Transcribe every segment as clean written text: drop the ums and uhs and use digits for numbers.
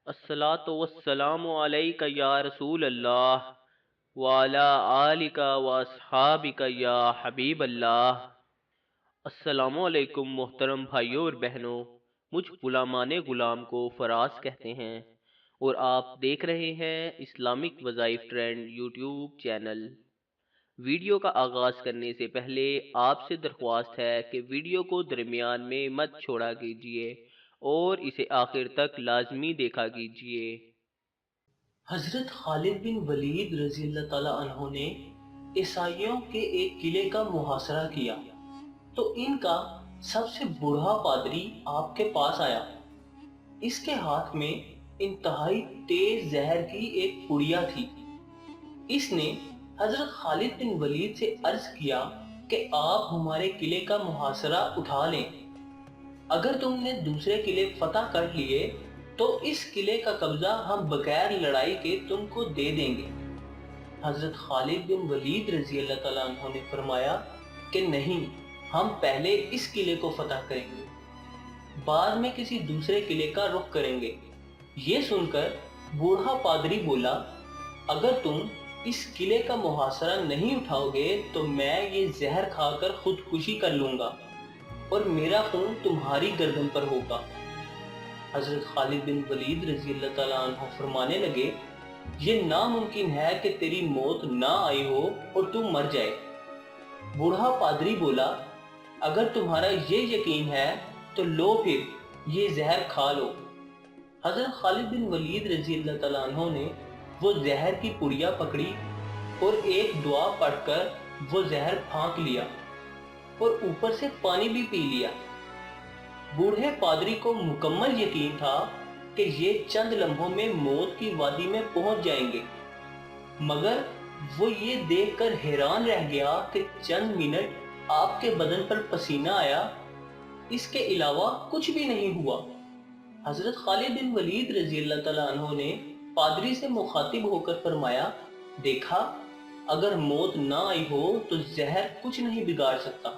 الصلاۃ والسلام علیک یا رسول اللہ وعلی آلک و اصحابک یا حبیب اللہ۔ السلام علیکم محترم بھائیوں اور بہنوں، مجھ غلامان غلام کو فراز کہتے ہیں اور آپ دیکھ رہے ہیں اسلامک وظائف ٹرینڈ یوٹیوب چینل۔ ویڈیو کا آغاز کرنے سے پہلے آپ سے درخواست ہے کہ ویڈیو کو درمیان میں مت چھوڑا کیجیے اور اسے آخر تک لازمی دیکھا کیجیے۔ حضرت خالد بن ولید رضی اللہ تعالیٰ عنہ نے عیسائیوں کے ایک قلعے کا محاصرہ کیا تو ان کا سب سے بوڑھا پادری آپ کے پاس آیا۔ اس کے ہاتھ میں انتہائی تیز زہر کی ایک پڑیا تھی۔ اس نے حضرت خالد بن ولید سے عرض کیا کہ آپ ہمارے قلعے کا محاصرہ اٹھا لیں، اگر تم نے دوسرے قلعے فتح کر لیے تو اس قلعے کا قبضہ ہم بغیر لڑائی کے تم کو دے دیں گے۔ حضرت خالد بن ولید رضی اللہ تعالیٰ عنہ نے فرمایا کہ نہیں، ہم پہلے اس قلعے کو فتح کریں گے، بعد میں کسی دوسرے قلعے کا رخ کریں گے۔ یہ سن کر بوڑھا پادری بولا، اگر تم اس قلعے کا محاصرہ نہیں اٹھاؤ گے تو میں یہ زہر کھا کر خودکشی کر لوں گا اور میرا خون تمہاری گردن پر ہوگا۔ حضرت خالد بن ولید رضی اللہ تعالیٰ عنہ فرمانے لگے، یہ ناممکن ہے کہ تیری موت نہ آئی ہو اور تو مر جائے۔ بوڑھا پادری بولا، اگر تمہارا یہ یقین ہے تو لو پھر یہ زہر کھا لو۔ حضرت خالد بن ولید رضی اللہ تعالیٰ عنہ نے وہ زہر کی پڑیا پکڑی اور ایک دعا پڑھ کر وہ زہر پھانک لیا اور اوپر سے پانی بھی پی لیا۔ بوڑھے پادری کو مکمل یقین تھا کہ یہ چند لمحوں میں موت کی وادی میں پہنچ جائیں گے، مگر وہ یہ دیکھ کر حیران رہ گیا کہ چند منٹ آپ کے بدن پر پسینہ آیا، اس کے علاوہ کچھ بھی نہیں ہوا۔ حضرت خالد بن ولید رضی اللہ تعالیٰ عنہ نے پادری سے مخاطب ہو کر فرمایا، دیکھا، اگر موت نہ آئی ہو تو زہر کچھ نہیں بگاڑ سکتا۔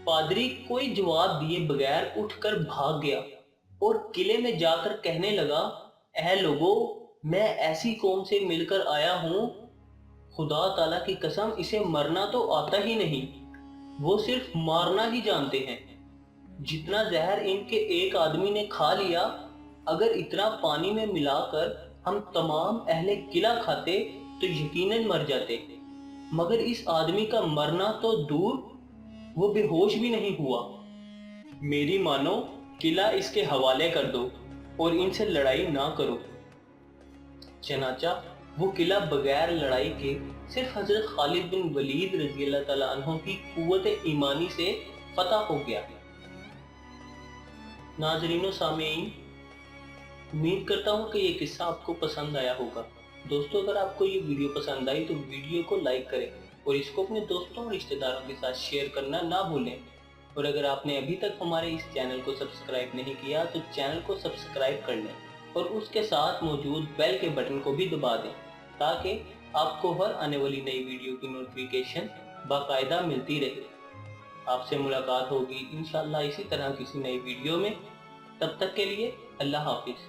پادری کوئی جواب دیے بغیر اٹھ کر بھاگ گیا اور قلعے میں جا کر کہنے لگا، اے لوگو، میں ایسی قوم سے مل کر آیا ہوں، خدا تعالیٰ کی قسم اسے مرنا تو آتا ہی نہیں، وہ صرف مارنا ہی جانتے ہیں۔ جتنا زہر ان کے ایک آدمی نے کھا لیا، اگر اتنا پانی میں ملا کر ہم تمام اہل قلعہ کھاتے تو یقیناً مر جاتے، مگر اس آدمی کا مرنا تو دور، وہ بے ہوش بھی نہیں ہوا۔ میری مانو، قلعہ اس کے حوالے کر دو اور ان سے لڑائی نہ کرو۔ چنانچہ وہ قلعہ بغیر لڑائی کے صرف حضرت خالد بن ولید رضی اللہ تعالیٰ عنہ کی قوت ایمانی سے فتح ہو گیا۔ ناظرین و سامعین، امید کرتا ہوں کہ یہ قصہ آپ کو پسند آیا ہوگا۔ دوستو، اگر آپ کو یہ ویڈیو پسند آئی تو ویڈیو کو لائک کریں اور اس کو اپنے دوستوں اور رشتہ داروں کے ساتھ شیئر کرنا نہ بھولیں، اور اگر آپ نے ابھی تک ہمارے اس چینل کو سبسکرائب نہیں کیا تو چینل کو سبسکرائب کر لیں اور اس کے ساتھ موجود بیل کے بٹن کو بھی دبا دیں تاکہ آپ کو ہر آنے والی نئی ویڈیو کی نوٹیفیکیشن باقاعدہ ملتی رہے۔ آپ سے ملاقات ہوگی انشاءاللہ اسی طرح کسی نئی ویڈیو میں۔ تب تک کے لیے اللہ حافظ۔